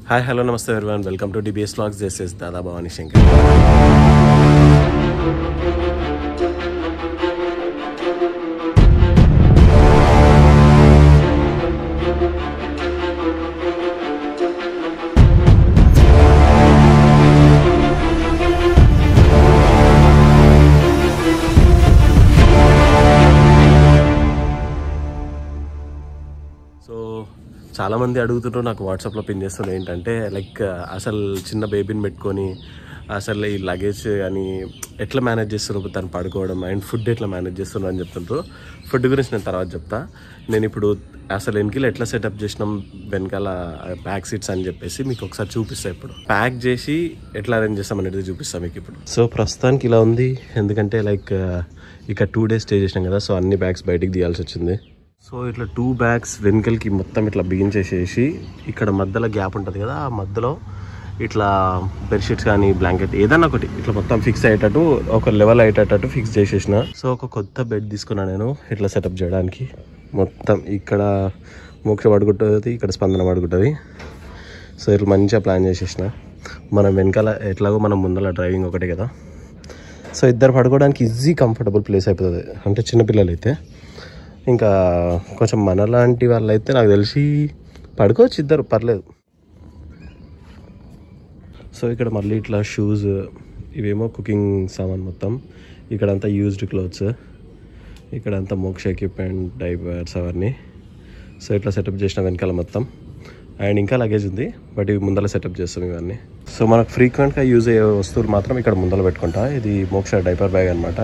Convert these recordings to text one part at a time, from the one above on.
Hi hello నమస్తే everyone, welcome to DBS Vlogs. This is Dada Bhavani Shankar. చాలామంది అడుగుతుంటారు, నాకు వాట్సాప్లో పిన్ చేస్తున్నారు ఏంటంటే లైక్ అసలు చిన్న బేబీని పెట్టుకొని అసలు ఈ లగేజ్ అని ఎట్లా మేనేజ్ చేస్తున్నారు, తను పడుకోవడం అండ్ ఫుడ్ ఎట్లా మేనేజ్ చేస్తున్నారు అని చెప్తుంటారు. ఫుడ్ గురించి నేను తర్వాత చెప్తా. నేను ఇప్పుడు అసలు వెనకాల ఎట్లా సెటప్ చేసినాం వెనకాల బ్యాక్ సీట్స్ అని చెప్పేసి మీకు ఒకసారి చూపిస్తాను. ఇప్పుడు ప్యాక్ చేసి ఎట్లా అరేంజ్ చేస్తాం అనేది చూపిస్తాను మీకు ఇప్పుడు. సో ప్రస్తుతానికి ఇలా ఉంది, ఎందుకంటే లైక్ ఇక 2 days స్టే చేసినాం కదా, సో అన్ని బ్యాగ్స్ బయటికి తీయాల్సి వచ్చింది. సో ఇట్లా 2 bags వెనుకలకి మొత్తం ఇట్లా బిగించేసేసి ఇక్కడ మధ్యలో గ్యాప్ ఉంటుంది కదా, ఆ మధ్యలో ఇట్లా బెడ్షీట్స్ కానీ బ్లాంకెట్ ఏదన్నా ఒకటి ఇట్లా మొత్తం ఫిక్స్ అయ్యేటట్టు ఒక లెవెల్ అయ్యేటట్టు ఫిక్స్ చేసేసిన. సో ఒక కొత్త బెడ్ తీసుకున్నాను నేను ఇట్లా సెటప్ చేయడానికి. మొత్తం ఇక్కడ మోక్ష పడుకుంటుంది, ఇక్కడ స్పందన పడుకుంటుంది. సో ఇట్లా మంచిగా ప్లాన్ చేసేసిన. మనం వెనకాల ఎట్లాగో మనం ముందర డ్రైవింగ్ ఒకటే కదా, సో ఇద్దరు పడుకోవడానికి ఈజీ కంఫర్టబుల్ ప్లేస్ అయిపోతుంది. అంటే చిన్నపిల్లలు అయితే ఇంకా కొంచెం మనలాంటి వాళ్ళు అయితే నాకు తెలిసి పడుకోవచ్చు, ఇద్దరు పర్లేదు. సో ఇక్కడ మళ్ళీ ఇట్లా షూస్, ఇవేమో కుకింగ్ సామాన్ మొత్తం, ఇక్కడంతా యూజ్డ్ క్లోత్స్, ఇక్కడంతా మోక్ష ఎక్విప్మెంట్, డైపర్స్ అవన్నీ. సో ఇట్లా సెటప్ చేసిన వెనకాల మొత్తం. అండ్ ఇంకా లగేజ్ ఉంది, బట్ ఇవి ముందర సెటప్ చేస్తాం ఇవన్నీ. సో మనకు ఫ్రీక్వెంట్గా యూజ్ అయ్యే వస్తువులు మాత్రం ఇక్కడ ముందర పెట్టుకుంటా. ఇది మోక్ష డైపర్ బ్యాగ్ అనమాట.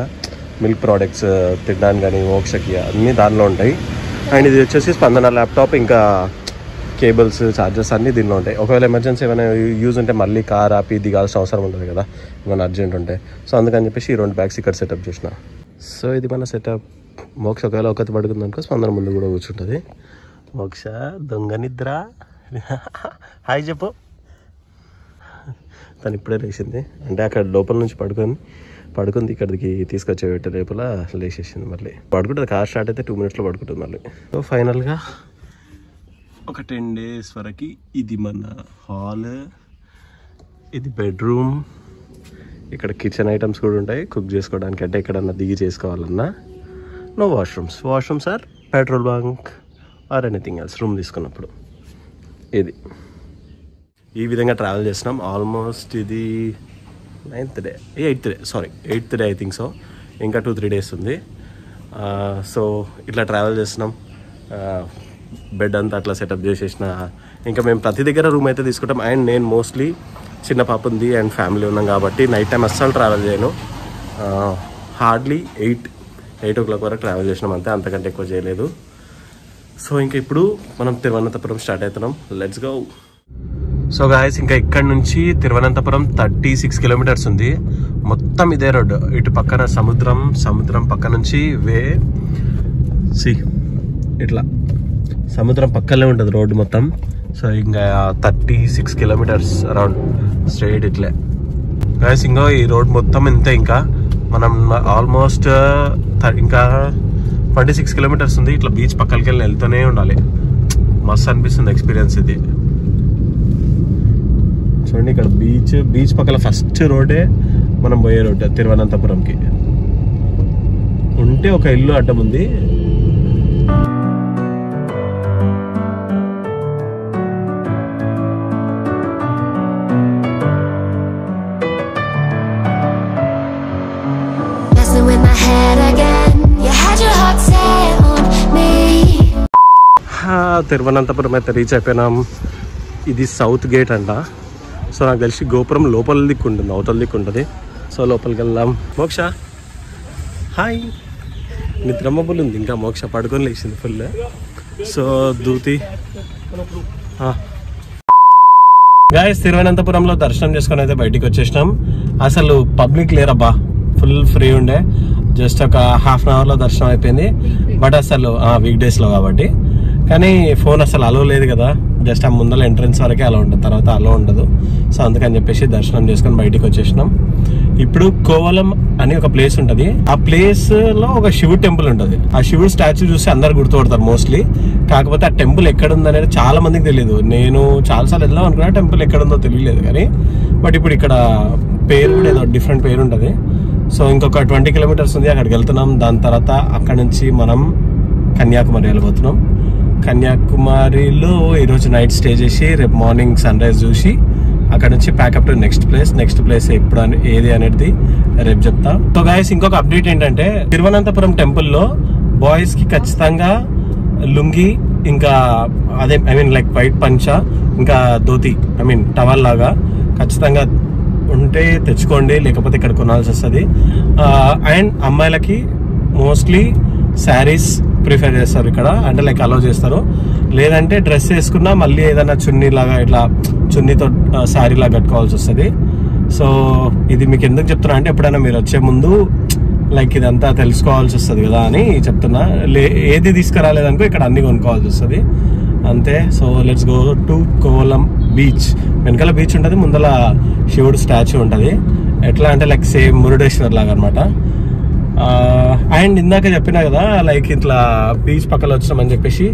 మిల్క్ ప్రోడక్ట్స్ తినడానికి కానీ మోక్షకి అన్నీ దానిలో ఉంటాయి. అండ్ ఇది వచ్చేసి స్పందన ల్యాప్టాప్, ఇంకా కేబుల్స్, ఛార్జర్స్ అన్నీ దీనిలో ఉంటాయి. ఒకవేళ ఎమర్జెన్సీ ఏమైనా యూజ్ ఉంటే మళ్ళీ కార్ ఆపి దిగాల్సిన అవసరం ఉంటుంది కదా ఏమైనా అర్జెంట్ ఉంటే. సో అందుకని చెప్పేసి ఈ 2 bags ఇక్కడ సెటప్ చేసిన. సో ఇది మన సెటప్. మోక్ష ఒకవేళ ఒకటి పడుకుంది అనుకో, స్పందన ముందు కూడా కూర్చుంటుంది. మోక్ష దొంగ నిద్ర, హాయ్ చెప్పు. తను ఇప్పుడే లేచింది, అంటే అక్కడ లోపల నుంచి పడుకుంది, ఇక్కడికి తీసుకొచ్చే పెట్టే రేపులా లేచేసింది. మళ్ళీ పడుకుంటుంది, కార్ స్టార్ట్ అయితే 2 minutes పడుకుంటుంది మళ్ళీ. సో ఫైనల్గా ఒక 10 days వరకు ఇది మన హాల్, ఇది బెడ్రూమ్. ఇక్కడ కిచెన్ ఐటమ్స్ కూడా ఉంటాయి కుక్ చేసుకోవడానికి, అంటే ఎక్కడన్నా దిగి చేసుకోవాలన్నా. No washrooms or petrol bunk or anything else room తీసుకున్నప్పుడు. ఇది ఈ విధంగా ట్రావెల్ చేసినాం. ఆల్మోస్ట్ ఇది 8th day I think. So ఇంకా 2-3 days ఉంది. సో ఇట్లా ట్రావెల్ చేస్తున్నాం. బెడ్ అంతా అట్లా సెటప్ చేసేసిన. ఇంకా మేము ప్రతి దగ్గర రూమ్ అయితే తీసుకుంటాం. అండ్ నేను మోస్ట్లీ చిన్న పాప ఉంది అండ్ ఫ్యామిలీ ఉన్నాం కాబట్టి నైట్ టైం అస్సలు ట్రావెల్ చేయను. హార్డ్లీ 8 o'clock వరకు ట్రావెల్ చేసినాం అంతే, అంతకంటే ఎక్కువ చేయలేదు. సో ఇంకా ఇప్పుడు మనం తిరువనంతపురం స్టార్ట్ అవుతున్నాం. Let's go. సో గాయస్, ఇంకా ఇక్కడ నుంచి తిరువనంతపురం 36 kilometers ఉంది. మొత్తం ఇదే రోడ్డు. ఇటు పక్కన సముద్రం పక్క నుంచి ఇట్లా సముద్రం పక్కనే ఉంటుంది రోడ్డు మొత్తం. సో ఇంకా 36 kilometers అరౌండ్ స్ట్రైట్ ఇట్లే గాయస్. ఇంకా ఈ రోడ్ మొత్తం ఇంతే. ఇంకా మనం ఆల్మోస్ట్ ఇంకా 26 kilometers ఉంది. ఇట్లా బీచ్ పక్కకి వెళ్ళి వెళ్తూనే ఉండాలి. మస్తు అనిపిస్తుంది ఎక్స్పీరియన్స్ ఇది. చూడండి, ఇక్కడ బీచ్ పక్కల ఫస్ట్ రోడ్డే మనం పోయే రోడ్ తిరువనంతపురంకి. ఉంటే ఒక ఇల్లు అడ్డం ఉంది. తిరువనంతపురం అయితే రీచ్ అయిపోయినాం. ఇది సౌత్ గేట్ అంట. సో నాకు తెలిసి గోపురం లోపల దిక్కు ఉంటుంది, అవతల దిక్కు ఉంటుంది. సో లోపలికి వెళ్దాం. మోక్ష హాయ్. నిద్రమ్మబుల్ ఉంది, ఇంకా మోక్ష పడుకొని లేచింది ఫుల్. సో దూతి గాయస్, తిరువనంతపురంలో దర్శనం చేసుకొని అయితే బయటికి వచ్చేసినాం. అసలు పబ్లిక్ లేరబ్బా, ఫుల్ ఫ్రీ ఉండే. జస్ట్ ఒక 1/2 hourలో దర్శనం అయిపోయింది. బట్ అసలు వీక్ డేస్లో కాబట్టి, కానీ ఫోన్ అసలు అలో లేదు కదా, జస్ట్ ఆ ముందర ఎంట్రన్స్ వరకే అలా ఉంటుంది, తర్వాత అలో ఉండదు. సో అందుకని చెప్పేసి దర్శనం చేసుకొని బయటికి వచ్చేసినాం. ఇప్పుడు కోవలం అని ఒక ప్లేస్ ఉంటది. ఆ ప్లేస్ లో ఒక శివుడు టెంపుల్ ఉంటది. ఆ శివుడు స్టాచ్యూ చూసి అందరు గుర్తుపడతారు మోస్ట్లీ. కాకపోతే ఆ టెంపుల్ ఎక్కడ ఉంది అనేది చాలా మందికి తెలియదు. నేను చాలాసార్లు వెళ్దాం అనుకున్నా, టెంపుల్ ఎక్కడ ఉందో తెలియలేదు. కానీ బట్ ఇప్పుడు ఇక్కడ పేరు కూడా ఏదో డిఫరెంట్ పేరు ఉంటది. సో ఇంకొక 20 కిలోమీటర్స్ ఉంది, అక్కడికి వెళ్తున్నాం. దాని తర్వాత అక్కడ నుంచి మనం కన్యాకుమారి వెళ్ళబోతున్నాం. కన్యాకుమారిలో ఈరోజు నైట్ స్టే చేసి రేపు మార్నింగ్ సన్ రైజ్ చూసి అక్కడ నుంచి ప్యాకప్ టు నెక్స్ట్ ప్లేస్ ఎప్పుడు ఏది అనేది రేపు చెప్తా. సో గైస్, ఇంకొక అప్డేట్ ఏంటంటే తిరువనంతపురం టెంపుల్లో బాయ్స్ కి ఖచ్చితంగా లుంగి, ఇంకా అదే లైక్ వైట్ పంచ, ఇంకా ధోతి టవల్ లాగా ఖచ్చితంగా ఉంటే తెచ్చుకోండి, లేకపోతే ఇక్కడ కొనాల్సి వస్తుంది. అండ్ అమ్మాయిలకి మోస్ట్లీ శారీస్ ప్రిఫర్ చేస్తారు ఇక్కడ, అంటే లైక్ అలౌ చేస్తారు. లేదంటే డ్రెస్ వేసుకున్నా మళ్ళీ ఏదైనా చున్నీ లాగా ఇట్లా చున్నీతో శారీ లాగా కట్టుకోవాల్సి వస్తుంది. సో ఇది మీకు ఎందుకు చెప్తున్నా అంటే ఎప్పుడైనా మీరు వచ్చే ముందు లైక్ ఇదంతా తెలుసుకోవాల్సి వస్తుంది కదా అని చెప్తున్నా. ఏది తీసుకురాలేదనుకో ఇక్కడ అన్ని కొనుక్కోవాల్సి వస్తుంది అంతే. So let's go to Kovalam beach. వెనకాల బీచ్ ఉంటుంది, ముందల శివుడు స్టాచ్యూ ఉంటుంది. ఎట్లా అంటే లైక్ సేమ్ మురుడేశ్వర్ లాగా అనమాట. అండ్ ఇందాక చెప్పినా కదా లైక్ ఇట్లా బీచ్ పక్కన వచ్చినామని చెప్పేసి,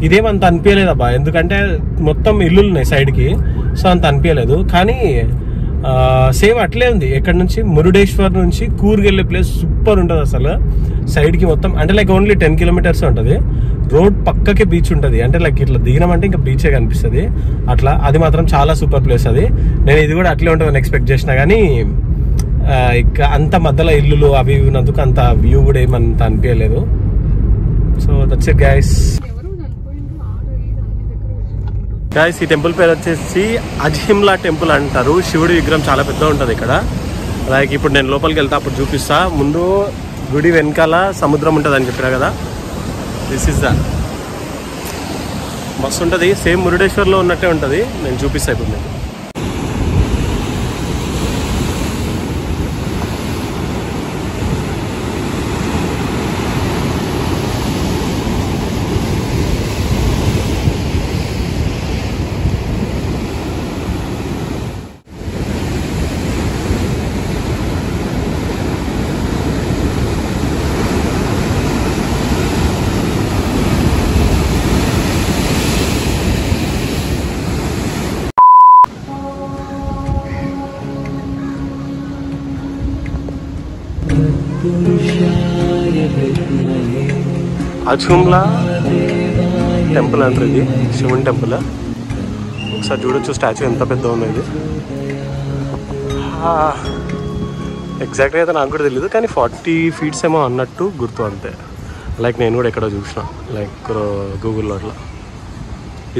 ఇదేమంత అనిపించలేదు అబ్బా, ఎందుకంటే మొత్తం ఇల్లులు ఉన్నాయి సైడ్కి. సో అంత అనిపించలేదు. కానీ సేమ్ అట్లే ఉంది. ఎక్కడ నుంచి మురుడేశ్వర్ నుంచి కూర్గ్ వెళ్ళే ప్లేస్ సూపర్ ఉంటుంది అసలు. సైడ్కి మొత్తం అంటే లైక్ ఓన్లీ 10 కిలోమీటర్స్ ఉంటుంది. రోడ్ పక్కకే బీచ్ ఉంటుంది. అంటే లైక్ ఇట్లా దిగినామంటే ఇంకా బీచే కనిపిస్తుంది అట్లా. అది మాత్రం చాలా సూపర్ ప్లేస్ అది. నేను ఇది కూడా అట్లే ఉంటుందని ఎక్స్పెక్ట్ చేసినా, కానీ ఇక అంత మధ్యలో ఇల్లులు అవి ఉన్నందుకు అంత వ్యూ కూడా ఏమంత అనిపించలేదు. So that's it guys. Guys, ఈ టెంపుల్ పేరు వచ్చేసి అజ్హిమ్లా టెంపుల్ అంటారు. శివుడి విగ్రహం చాలా పెద్దగా ఉంటుంది ఇక్కడ. లైక్ ఇప్పుడు నేను లోపలికి వెళ్తా, అప్పుడు చూపిస్తా. ముందు గుడి వెనకాల సముద్రం ఉంటుంది అని చెప్పినా కదా, దిస్ ఇస్ ద మస్తు ఉంటుంది. సేమ్ మురుడేశ్వర్లో ఉన్నట్టే ఉంటుంది. నేను చూపిస్తా ఇప్పుడు నేను. అజ్హిమ్లా టెంపుల్ అంటారు, ఇది శివుని టెంపుల్. ఒకసారి చూడొచ్చు స్టాచ్యూ ఎంత పెద్ద ఉంది ఇది. ఎగ్జాక్ట్గా అయితే నాకు కూడా తెలియదు, కానీ 40 feet ఏమో అన్నట్టు గుర్తు అంతే. లైక్ నేను కూడా ఎక్కడో చూసిన, లైక్ గూగుల్లో అట్లా.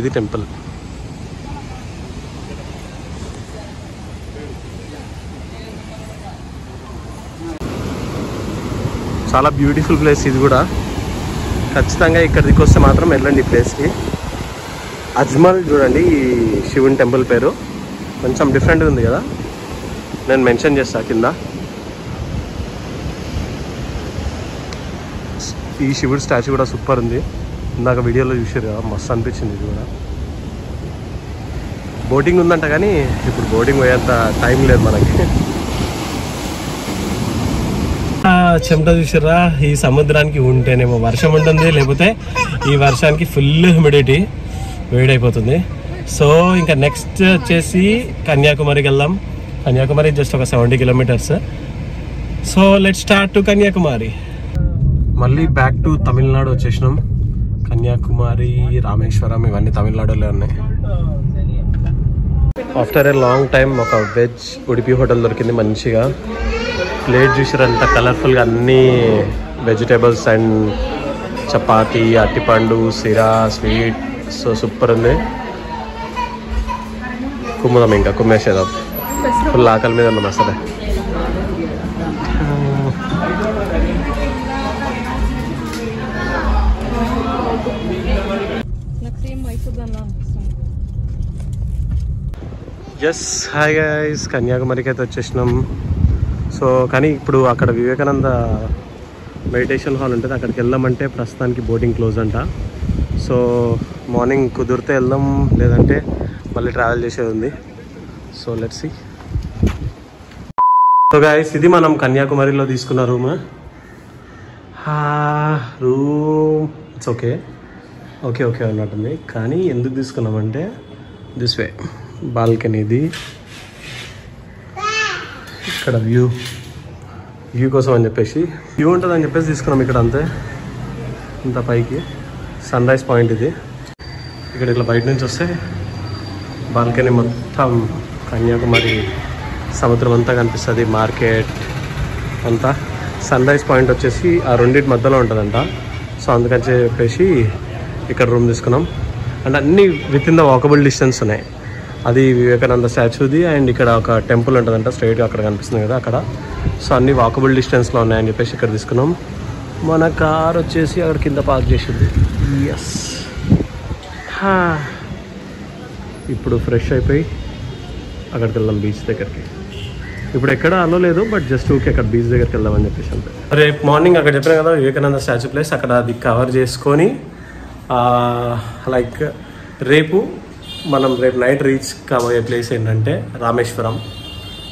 ఇది టెంపుల్. చాలా బ్యూటిఫుల్ ప్లేస్ ఇది కూడా. ఖచ్చితంగా ఇక్కడికి వస్తే మాత్రం వెళ్ళండి ఈ ప్లేస్కి. అజ్మల్ చూడండి, ఈ శివుని టెంపుల్ పేరు కొంచెం డిఫరెంట్గా ఉంది కదా, నేను మెన్షన్ చేస్తా కింద. ఈ శివుడి స్టాచ్యూ కూడా సూపర్ ఉంది. ఇందాక వీడియోలో చూసారు కదా, మస్తు అనిపించింది. ఇది కూడా బోటింగ్ ఉందంట, కానీ ఇప్పుడు బోటింగ్ పోయేంత టైం లేదు మనకి. చెమట చూసారా, ఈ సముద్రానికి ఉంటేనేమో వర్షం ఉంటుంది, లేకపోతే ఈ వర్షానికి ఫుల్ హ్యూమిడిటీ, వేడైపోతుంది. సో ఇంకా నెక్స్ట్ వచ్చేసి కన్యాకుమారికి వెళ్దాం. కన్యాకుమారి జస్ట్ ఒక 70 kilometers. So let's start to Kanyakumari. మళ్ళీ బ్యాక్ టు తమిళనాడు వచ్చేసినాం. కన్యాకుమారి, రామేశ్వరం ఇవన్నీ తమిళనాడులో ఉన్నాయి. ఆఫ్టర్ ఏ లాంగ్ టైం ఒక వెజ్ ఉడిపి హోటల్ దొరికింది మంచిగా. ప్లేట్ చూసారంత కలర్ఫుల్గా అన్నీ వెజిటేబుల్స్ అండ్ చపాతీ, అట్టిపండు, సిరా, స్వీట్. సో సూపర్ ఉంది. కుమ్ముదాం, ఇంకా కుమ్మేసేదాం. ఫుల్ ఆకలి మీద ఉన్నాం అసలే. ఎస్, హాయ్ గైస్, కన్యాకుమారికి అయితే వచ్చేసినాం. సో కానీ ఇప్పుడు అక్కడ వివేకానంద మెడిటేషన్ హాల్ ఉంటుంది, అక్కడికి వెళ్దామంటే ప్రస్తుతానికి బోటింగ్ క్లోజ్ అంట. సో మార్నింగ్ కుదిరితే వెళ్దాం, లేదంటే మళ్ళీ ట్రావెల్ చేసేది ఉంది. So let's see. So guys ఇది మనం కన్యాకుమారిలో తీసుకున్న room. It's okay okay okay అన్నట్టుంది. కానీ ఎందుకు తీసుకున్నామంటే దిస్ వే బాల్కనీ, ఇది ఇక్కడ వ్యూ కోసం అని చెప్పేసి, వ్యూ ఉంటుంది అని చెప్పేసి తీసుకున్నాం. ఇక్కడ అంతే ఇంత పైకి సన్ రైజ్ పాయింట్ ఇది. ఇక్కడ ఇట్లా బయట నుంచి వస్తే బాల్కనీ మొత్తం కన్యాకుమారి సముద్రం అంతా కనిపిస్తుంది, మార్కెట్ అంతా. సన్ రైజ్ పాయింట్ వచ్చేసి ఆ రెండింటి మధ్యలో ఉంటుందంట. సో అందుకని చెప్పేసి ఇక్కడ రూమ్ తీసుకున్నాం. అండ్ అన్నీ with in the walkable distance ఉన్నాయి. అది వివేకానంద స్టాచ్యూది, అండ్ ఇక్కడ ఒక టెంపుల్ ఉంటుందంట స్ట్రైట్గా అక్కడ కనిపిస్తుంది కదా అక్కడ. సో అన్నీ వాకబుల్ డిస్టెన్స్లో ఉన్నాయని చెప్పేసి ఇక్కడ తీసుకున్నాం. మన కార్ వచ్చేసి అక్కడ కింద పార్క్ చేసింది. ఎస్, ఇప్పుడు ఫ్రెష్ అయిపోయి అక్కడికి వెళ్దాం బీచ్ దగ్గరికి. ఇప్పుడు ఎక్కడ అలో లేదు, బట్ జస్ట్ ఓకే అక్కడ బీచ్ దగ్గరికి వెళ్దామని చెప్పేసి అంతే. రేపు మార్నింగ్ అక్కడ చెప్పాను కదా వివేకానంద స్టాచ్యూ ప్లేస్, అక్కడ అది కవర్ చేసుకొని లైక్ రేపు నైట్ రీచ్ కాబోయే ప్లేస్ ఏంటంటే రామేశ్వరం.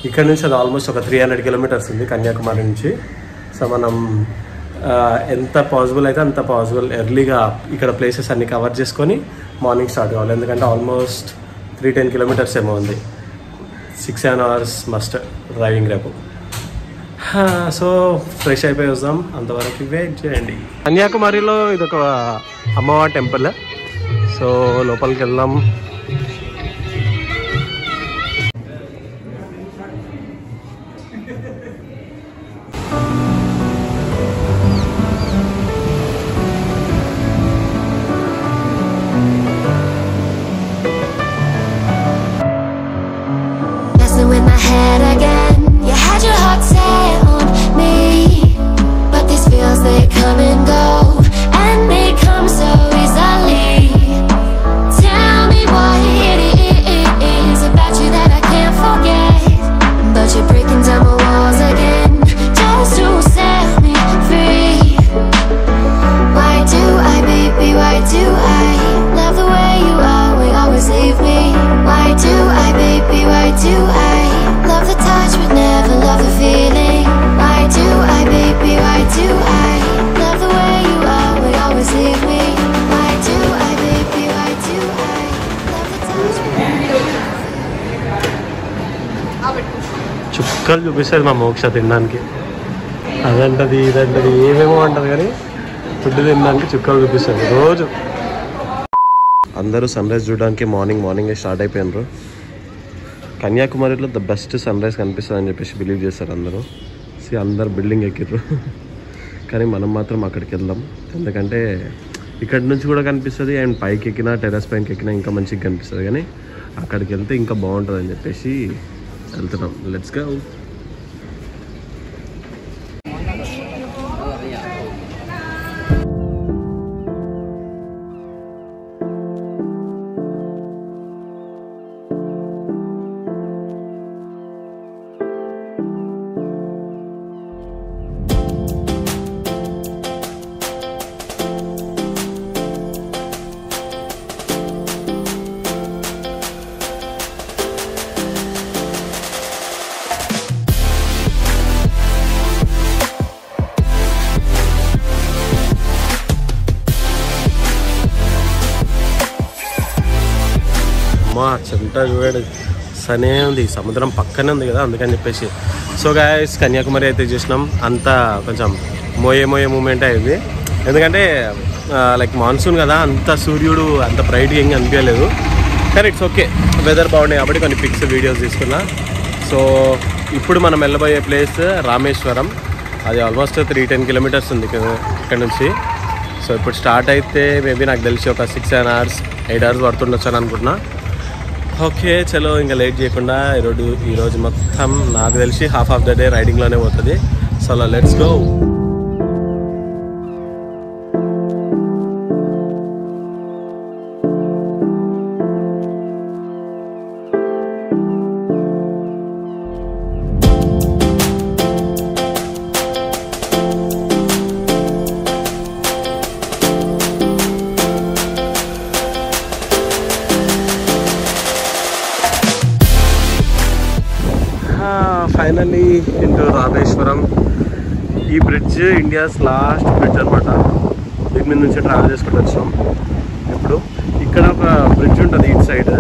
ఇక్కడ నుంచి అది ఆల్మోస్ట్ ఒక 300 కిలోమీటర్స్ ఉంది కన్యాకుమారి నుంచి. సో మనం ఎంత పాసిబుల్ అయితే అంత పాసిబుల్ ఎర్లీగా ఇక్కడ ప్లేసెస్ అన్ని కవర్ చేసుకొని మార్నింగ్ స్టార్ట్ కావాలి. ఎందుకంటే ఆల్మోస్ట్ 310 కిలోమీటర్స్ ఏమో ఉంది. 6-7 అవర్స్ మస్ట్ డ్రైవింగ్ రేపు. సో ఫ్రెష్ అయిపోయి వస్తాం, అంతవరకు వెయిట్ చేయండి. కన్యాకుమారిలో ఇదొక అమ్మవారి టెంపుల్. సో లోపలికి వెళ్దాం. With my head again, you had your heart set on me, but these feels they come and go, and they come so easily. Tell me what it is about you that I can't forget, but you're breaking down my walls again just to set me free. Why do I, baby, why do I love the way you are, we always leave me? Why do I, baby, why do I love the touch but never love the feeling? Why do I, baby, why do I love the way you are, we always leave me? Why do I, baby, why do I love the touch but never love the feeling? చుక్కలు చూపిస్తుంది మా మోక్ష తినడానికి. అదంటది ఇదంటది ఏమేమో అంటది, కానీ food తినడానికి చుక్కలు చూపిస్తుంది రోజు. అందరూ సన్ రైజ్ చూడడానికి మార్నింగే స్టార్ట్ అయిపోయినారు. కన్యాకుమారిలో ద బెస్ట్ సన్ రైజ్ కనిపిస్తుంది అని చెప్పేసి బిలీవ్ చేస్తారు అందరూ. అందరు బిల్డింగ్ ఎక్కిర్రు, కానీ మనం మాత్రం అక్కడికి వెళ్దాం. ఎందుకంటే ఇక్కడ నుంచి కూడా కనిపిస్తుంది, అండ్ పైకి ఎక్కినా టెర్రస్ పైకి ఎక్కినా ఇంకా మంచిగా కనిపిస్తుంది. కానీ అక్కడికి వెళ్తే ఇంకా బాగుంటుంది అని చెప్పేసి వెళ్తున్నాం. Let's go. చెమట చూడండి, సనే ఉంది, సముద్రం పక్కనే ఉంది కదా అందుకని చెప్పేసి. సో గాయస్ కన్యాకుమారి అయితే చూసినాం. అంతా కొంచెం మోయే మూమెంట్ అయింది, ఎందుకంటే లైక్ మాన్సూన్ కదా, అంత సూర్యుడు అంత బ్రైట్గా ఏం అనిపించలేదు. కానీ ఇట్స్ ఓకే, వెదర్ బాగున్నాయి కాబట్టి కొన్ని పిక్స్ వీడియోస్ తీసుకున్నా. సో ఇప్పుడు మనం వెళ్ళబోయే ప్లేస్ రామేశ్వరం. అది ఆల్మోస్ట్ 310 కిలోమీటర్స్ ఉంది ఇక్కడ నుంచి. సో ఇప్పుడు స్టార్ట్ అయితే మేబీ నాకు తెలిసి ఒక 6-7 అవర్స్ 8 అవర్స్ పడుతుండొచ్చు అని అనుకుంటున్నా. ఓకే చలో ఇంకా లేట్ చేయకుండా ఈరోజు మొత్తం నాకు తెలిసి హాఫ్ ఆఫ్ ద డే రైడింగ్లోనే పోతుంది. So let's go. Finally into Rameswaram. ఈ బ్రిడ్జ్ ఇండియాస్ లాస్ట్ బ్రిడ్జ్ అనమాట. దీని మీద నుంచి ట్రావెల్ చేసుకుంటూ వచ్చాం. ఇప్పుడు ఇక్కడ ఒక బ్రిడ్జ్ ఉంటుంది ఇటు సైడ్.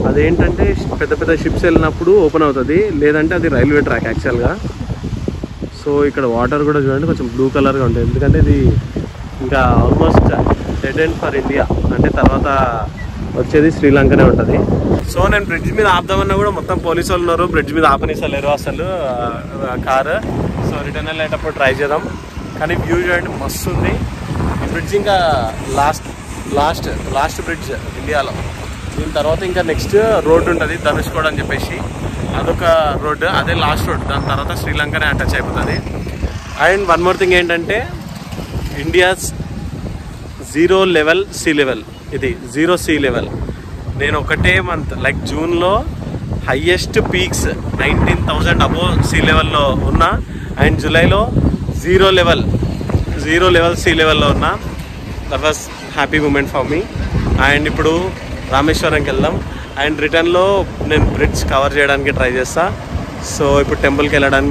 అదేంటంటే పెద్ద పెద్ద షిప్స్ వెళ్ళినప్పుడు ఓపెన్ అవుతుంది, లేదంటే అది రైల్వే ట్రాక్ యాక్చువల్గా. సో ఇక్కడ వాటర్ కూడా చూడండి కొంచెం బ్లూ కలర్గా ఉంటుంది, ఎందుకంటే ఇది ఇంకా almost dead end for India, అంటే తర్వాత వచ్చేది శ్రీలంకనే ఉంటుంది. సో నేను బ్రిడ్జ్ మీద ఆపుదామన్నా కూడా మొత్తం పోలీసు వాళ్ళు ఉన్నారు, బ్రిడ్జ్ మీద ఆపనిస్తలేరు అసలు కారు. సో రిటర్న్ వెళ్ళేటప్పుడు ట్రై చేద్దాం. కానీ వ్యూ చూడండి మస్తు ఉంది. ఈ బ్రిడ్జ్ ఇంకా లాస్ట్ బ్రిడ్జ్ ఇండియాలో. దీని తర్వాత ఇంకా నెక్స్ట్ రోడ్ ఉంటుంది ధనుష్కోడ్ అని చెప్పేసి, అదొక రోడ్డు, అదే లాస్ట్ రోడ్. దాని తర్వాత శ్రీలంకనే అటాచ్ అయిపోతుంది. అండ్ వన్ మోర్ థింగ్ ఏంటంటే India's zero level sea level, ఇది జీరో సీ లెవెల్. నేను ఒకటే మంత్ లైక్ జూన్లో హయ్యెస్ట్ పీక్స్ 19,000 అబోవ్ సీ లెవెల్లో ఉన్నా, అండ్ జూలైలో జీరో లెవెల్ సీ లెవెల్లో ఉన్నా. That was happy moment for me. And ఇప్పుడు రామేశ్వరంకి వెళ్దాం. అండ్ రిటర్న్లో నేను బ్రిడ్జ్ కవర్ చేయడానికి ట్రై చేస్తా. సో ఇప్పుడు టెంపుల్కి వెళ్దాం.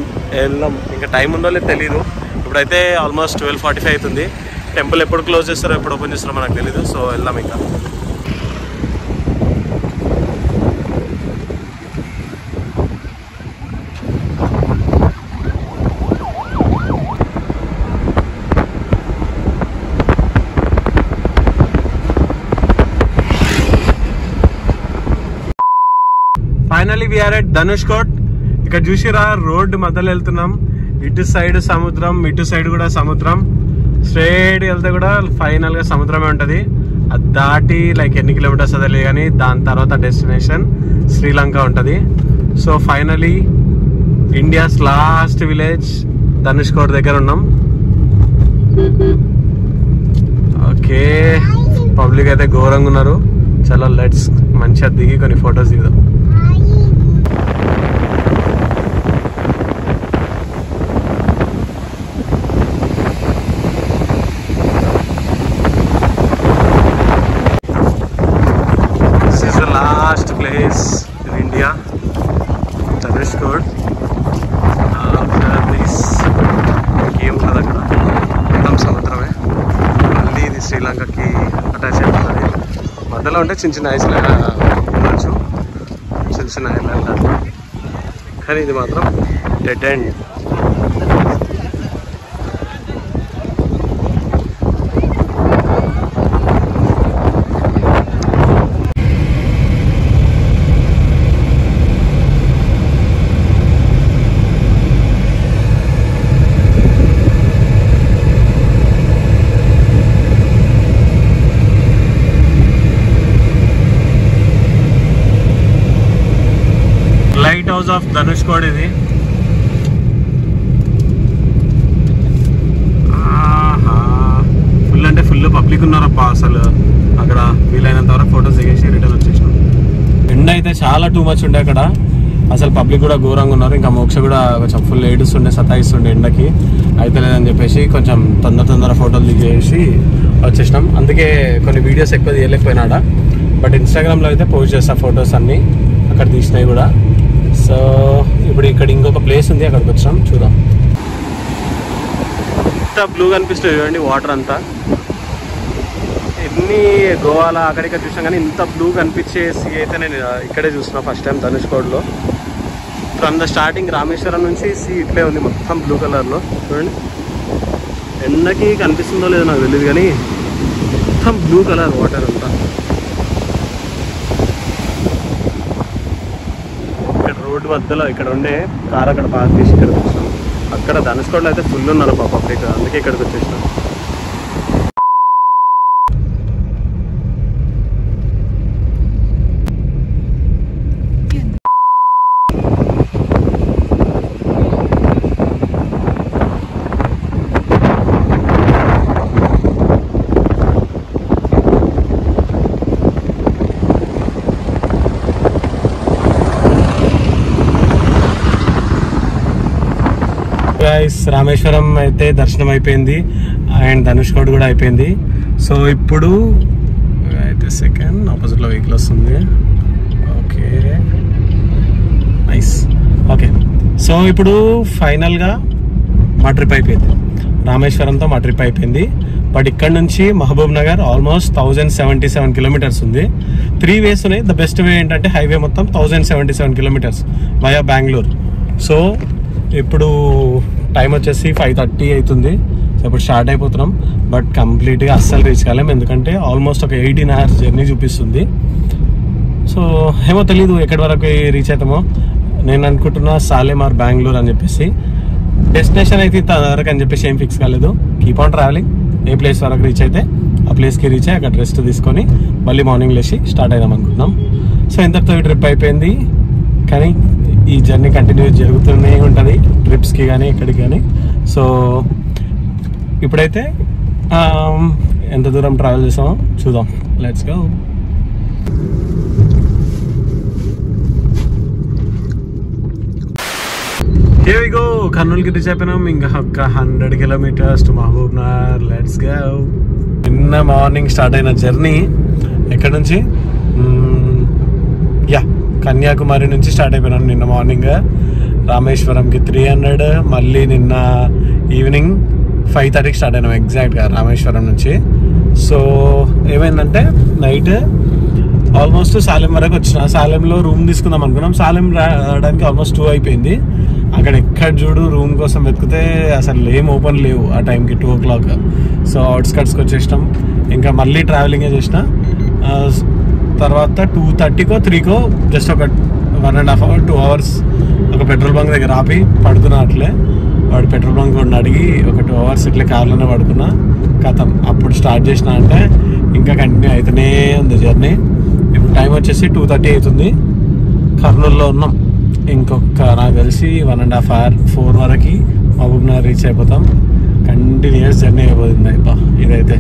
ఇంకా టైం ఉందో లేదు తెలీదు. ఇప్పుడైతే ఆల్మోస్ట్ 12:45 అవుతుంది. టెంపుల్ ఎప్పుడు క్లోజ్ చేస్తారో ఎప్పుడు ఓపెన్ చేస్తారో మనకు తెలీదు. సో వెళ్దాం ఇంకా. Finally we are at Dhanushkodi. ఇక్కడ చూసిరా రోడ్డు మధ్యలో వెళ్తున్నాం. ఇటు సైడ్ సముద్రం, ఇటు సైడ్ కూడా సముద్రం. స్ట్రైట్ వెళ్తే కూడా ఫైనల్ గా సముద్రమే ఉంటది. అది దాటి లైక్ ఎన్ని కిలోమీటర్స్ అదే కానీ దాని తర్వాత డెస్టినేషన్ శ్రీలంక ఉంటది. So finally India's last village Dhanushkodi దగ్గర ఉన్నాం. ఓకే, పబ్లిక్ అయితే ఘోరంగా ఉన్నారు. చలో లెట్స్ మంచిగా దిగి కొన్ని ఫొటోస్ దిగుదాం. Last place in India, Dhanushkodi. ఏముంటుంది అక్కడ మొత్తం సముద్రమే. మళ్ళీ ఇది శ్రీలంకకి అటాచ్ అయిపోతుంది. మధ్యలో ఉంటే చిన్న చిన్న ఐస్లాండ్ ఉండొచ్చు, చిన్న ఐలాండ్ అట్లా. కానీ ఇది మాత్రం dead end. Lighthouse of Dhanushkodi ఇది. ఫుల్ అంటే ఫుల్ పబ్లిక్ ఉన్నారబ్బా అసలు. అక్కడ వీలైనంత వరకు ఫొటోస్ దిగేసి రిటర్న్ వచ్చేసినాం. ఎండ అయితే చాలా టూ మచ్ ఉండే అక్కడ. అసలు పబ్లిక్ కూడా ఘోరంగా ఉన్నారు. ఇంకా మోక్ష కూడా కొంచెం ఫుల్ ఏడుస్తుండే, సతాయిస్తుండే ఎండకి. అయితే లేదని చెప్పేసి కొంచెం తొందర ఫోటోలు దిగేసి వచ్చేసినాం. అందుకే కొన్ని వీడియోస్ ఎక్కువ తీయలేకపోయినాడా. బట్ ఇన్స్టాగ్రామ్లో అయితే పోస్ట్ చేస్తా ఫొటోస్ అన్నీ అక్కడ తీసినాయి కూడా. సో ఇప్పుడు ఇక్కడ ఇంకొక ప్లేస్ ఉంది, అక్కడికి వచ్చాం, చూద్దాం. ఎంత బ్లూ కనిపిస్తుంది చూడండి వాటర్ అంతా. ఎన్ని గోవాలో అక్కడిక్కడ చూసాం కానీ ఇంత బ్లూ కనిపించేసి అయితే నేను ఇక్కడే చూసిన ఫస్ట్ టైం ధనుష్కోడ్లో. ఫ్రమ్ ద స్టార్టింగ్ రామేశ్వరం నుంచి సీ ఇట్లే ఉంది మొత్తం బ్లూ కలర్లో. చూడండి ఎండకి కనిపిస్తుందో లేదో నాకు తెలియదు కానీ మొత్తం బ్లూ కలర్ వాటర్ అంతా. రోడ్డు మధ్యలో ఇక్కడ ఉండే కార్ అక్కడ పార్క్ చేసి ఇక్కడికి వచ్చాం. అక్కడ ధనుష్కోడ్లో అయితే ఫుల్ ఉన్నారు పబ్లిక్, అందుకే ఇక్కడికి వచ్చేసినాం. రామేశ్వరం అయితే దర్శనం అయిపోయింది అండ్ ధనుష్కోడ్ కూడా అయిపోయింది. సో ఇప్పుడు అయితే సెకండ్ ఆపోజిట్లో వెహికల్ వస్తుంది. Okay nice. ఓకే సో ఇప్పుడు ఫైనల్గా మా ట్రిప్ అయిపోయింది, రామేశ్వరంతో మా ట్రిప్ అయిపోయింది. బట్ ఇక్కడ నుంచి మహబూబ్ నగర్ ఆల్మోస్ట్ 1077 కిలోమీటర్స్ ఉంది. 3 వేస్ ఉన్నాయి. ద బెస్ట్ వే ఏంటంటే హైవే మొత్తం 1077 కిలోమీటర్స్ వయా బెంగళూరు. సో ఇప్పుడు టైం వచ్చేసి 5:30 అవుతుంది. సో ఇప్పుడు స్టార్ట్ అయిపోతున్నాం. బట్ కంప్లీట్గా అస్సలు రీచ్ కాలేం, ఎందుకంటే ఆల్మోస్ట్ ఒక 18 hours జర్నీ చూపిస్తుంది. సో ఏమో తెలీదు ఎక్కడి వరకు రీచ్ అవుతామో. నేను అనుకుంటున్నా సాలెం ఆర్ బెంగళూరు అని చెప్పేసి. డెస్టినేషన్ అయితే ఇంతవరకు అని చెప్పేసి ఏం ఫిక్స్ కాలేదు. Keep on travelling. A place వరకు రీచ్ అయితే ఆ ప్లేస్కి రీచ్ అయ్యి అక్కడ రెస్ట్ తీసుకొని మళ్ళీ మార్నింగ్ లేచి స్టార్ట్ అయిదాం అనుకుంటున్నాం. సో ఇంతటితో ఈ ట్రిప్ అయిపోయింది. కానీ ఈ జర్నీ కంటిన్యూ జరుగుతూనే ఉంటుంది, ట్రిప్స్కి కానీ ఎక్కడికి కానీ. సో ఇప్పుడైతే ఎంత దూరం ట్రావెల్ చేసామో చూద్దాం. Let's go. Here we go. కర్నూలుకి రీచ్ అయిపోయినాం. ఇంకా ఒక 100 kilometers to Mahbubnagar. Let's go. నిన్న మార్నింగ్ స్టార్ట్ అయిన జర్నీ ఎక్కడి నుంచి, కన్యాకుమారి నుంచి స్టార్ట్ అయిపోయినాం నిన్న మార్నింగ్. రామేశ్వరంకి 300, మళ్ళీ నిన్న ఈవినింగ్ 5:30కి స్టార్ట్ అయినాం ఎగ్జాక్ట్గా రామేశ్వరం నుంచి. సో ఏమైందంటే నైట్ ఆల్మోస్ట్ సాలెం వరకు వచ్చిన. సాలెంలో రూమ్ తీసుకుందాం అనుకున్నాం. సాలెం రావడానికి ఆల్మోస్ట్ 2 అయిపోయింది. అక్కడ ఎక్కడ చూడు రూమ్ కోసం వెతికితే అసలు ఏం ఓపెన్ లేవు ఆ టైంకి, 2 o'clock. సో అవుట్స్కట్స్కి వచ్చేసినాం. ఇంకా మళ్ళీ ట్రావెలింగే చేసిన. తర్వాత 2:30కో 3కో జస్ట్ ఒక 1.5 hour 2 hours ఒక పెట్రోల్ బంక్ దగ్గర ఆపి పడుకున్నా. అట్లే వాడు పెట్రోల్ బంక్ కూడా అడిగి ఒక 2 hours ఇట్లా కార్లోనే పడుకున్నా. కథం అప్పుడు స్టార్ట్ చేసిన అంటే ఇంకా కంటిన్యూ అవుతూనే ఉంది జర్నీ. ఇప్పుడు టైం వచ్చేసి 2:30 అవుతుంది. కర్నూలులో ఉన్నాం. ఇంకొక నాకు తెలిసి 1.5 hour 4 వరకు మహబూబ్ నగర్ రీచ్ అయిపోతాం. కంటిన్యూస్ జర్నీ అయిపోతుంది ఇదైతే.